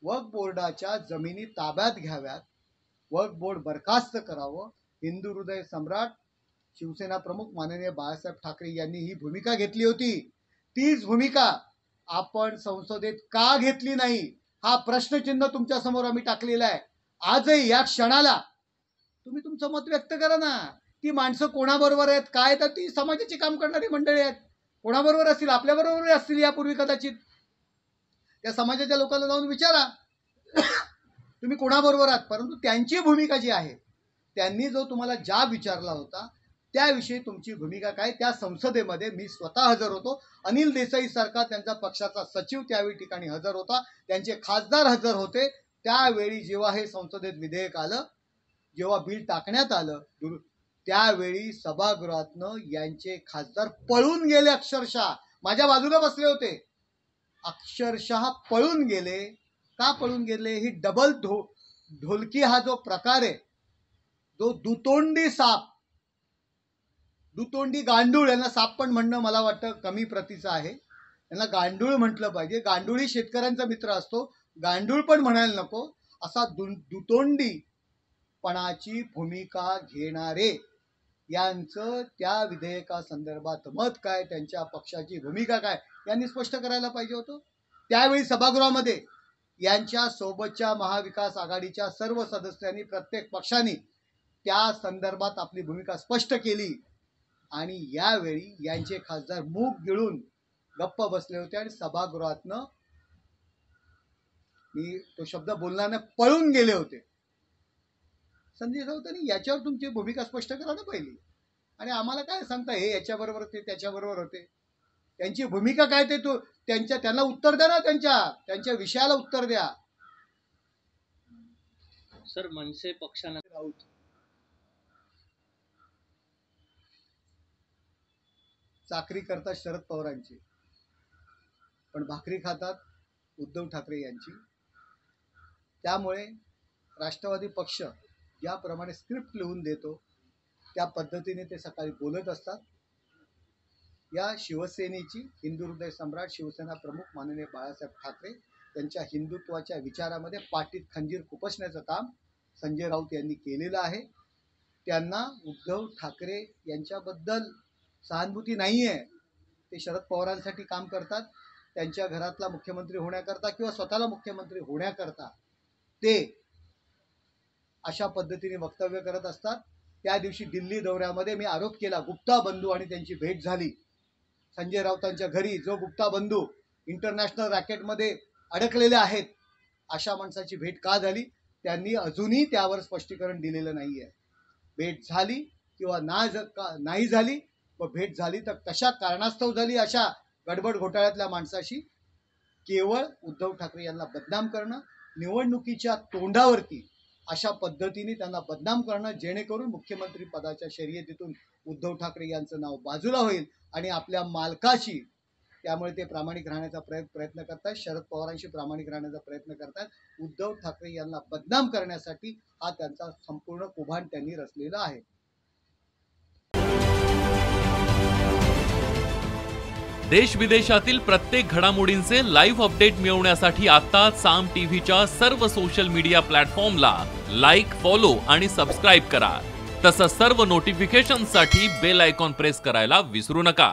वक्फ बोर्डाच्या जमिनी ताब्यात घ्याव्यात, वक्फ बोर्ड बरखास्त करावं. हिंदू हृदय सम्राट शिवसेना प्रमुख माननीय बाळासाहेब ठाकरे यांनी ही भूमिका घेतली होती. तीच भूमिका आपण संसदेत का घेतली नाही हा प्रश्नचिन्ह तुमच्या समोर आम्ही टाकलेला आहे. आजही या क्षणाला तुम्ही तुमचं मत व्यक्त करा ना. ती माणसं कोणाबरोबर आहेत, काय, तर ती समाजाची काम करणारी मंडळी आहेत. कोणाबरोबर असतील, आपल्याबरोबर असतील यापूर्वी कदाचित. त्या समाजाच्या लोकांना जाऊन विचारा तुम्ही कोणाबरोबर आहात. परंतु त्यांची भूमिका जी आहे, त्यांनी जो तुम्हाला जाब विचारला होता त्याविषयी तुमची भूमिका काय, त्या संसदेमध्ये मी स्वतः हजर होतो. अनिल देसाई सारखा त्यांचा पक्षाचा सचिव त्यावेळी ठिकाणी हजर होता, त्यांचे खासदार हजर होते. त्यावेळी जेव्हा हे संसदेत विधेयक आलं, जेव्हा बिल टाकण्यात आलं, त्यावेळी सभागृहातनं यांचे खासदार पळून गेले. अक्षरशः माझ्या बाजूला बसले होते, अक्षरशः पळून गेले. का पळून गेले? ही डबल ढोलकी हा जो प्रकार आहे, जो दुतोंडी साप, दुतोंडी गांडूळ, यांना साप पण म्हणणं मला वाटतं कमी प्रतीचं आहे, यांना गांडूळ म्हटलं पाहिजे. गांडूळही शेतकऱ्यांचा मित्र असतो, गांडूळ पण म्हणायला नको. असा दुतोंडीपणाची भूमिका घेणारे यांचं त्या विधेयकासंदर्भात मत काय, त्यांच्या पक्षाची भूमिका काय, यांनी स्पष्ट करायला पाहिजे होतं. त्यावेळी सभागृहामध्ये यांच्या सोबतच्या महाविकास आघाडीच्या सर्व सदस्यांनी, प्रत्येक पक्षाने त्या संदर्भात आपली भूमिका स्पष्ट केली. आणि यावेळी यांचे खासदार मूग गिळून गप्प बसले होते आणि सभागृहातनं, मी तो शब्द बोलणार नाही, पळून गेले होते. संजय राऊतांनी याच्यावर तुमची भूमिका स्पष्ट करा ना पहिली. आणि आम्हाला काय सांगता हे याच्याबरोबर होते त्याच्याबरोबर होते, त्यांची भूमिका काय ते त्यांना उत्तर द्या ना, त्यांच्या विषयाला उत्तर द्या. सर, मनसे पक्षाने राऊत चाकरी करतात शरद पवारांची, पण भाकरी खातात उद्धव ठाकरे यांची. त्यामुळे राष्ट्रवादी पक्ष ज्याप्रमाणे स्क्रिप्ट लिहून देतो त्या पद्धतीने ते सकाळी बोलत असतात. या शिवसेनेची, हिंदू हृदय सम्राट शिवसेना प्रमुख माननीय बाळासाहेब ठाकरे त्यांच्या हिंदुत्वाच्या विचारामध्ये पाठीत खंजीर खुपसण्याचं काम संजय राऊत यांनी केलेलं आहे. त्यांना उद्धव ठाकरे यांच्याबद्दल सहानुभूती नाही आहे. ते शरद पवारांसाठी काम करतात. त्यांच्या घरातला मुख्यमंत्री होण्याकरता किंवा स्वतःला मुख्यमंत्री होण्याकरता ते अशा पद्धतीने वक्तव्य करत असतात. त्या दिवशी दिल्ली दौऱ्यामध्ये मी आरोप केला, गुप्ता बंधू आणि त्यांची भेट झाली संजय राऊतांच्या घरी. जो गुप्ता बंधू इंटरनॅशनल रॅकेटमध्ये अडकलेले आहेत, अशा माणसाची भेट का झाली? त्यांनी अजूनही त्यावर स्पष्टीकरण दिलेलं नाही आहे. भेट झाली किंवा नाही झाली, व भेट झाली तर कशा कारणास्तव झाली, अशा गडबड घोटाळ्यातल्या माणसाशी केवळ उद्धव ठाकरे यांना बदनाम करणं, निवडणुकीच्या तोंडावरती अशा पद्धतीने त्यांना बदनाम करणं, जेणेकरून मुख्यमंत्री पदाच्या शर्यतीतून उद्धव ठाकरे यांचं नाव बाजूला होईल आणि आपल्या मालकाशी, त्यामुळे ते प्रामाणिक राहण्याचा प्रयत्न करतात, शरद पवारांशी प्रामाणिक राहण्याचा प्रयत्न करतात. उद्धव ठाकरे यांना बदनाम करण्यासाठी हा त्यांचा संपूर्ण कुभान त्यांनी रचलेला आहे. देश विदेशातील प्रत्येक घडामोडींचे लाईव्ह अपडेट मिळवण्यासाठी आता साम टीव्हीच्या सर्व सोशल मीडिया प्लॅटफॉर्मला लाईक, फॉलो आणि सबस्क्राईब करा. तसंच सर्व नोटिफिकेशनसाठी बेल आयकॉन प्रेस करायला विसरू नका.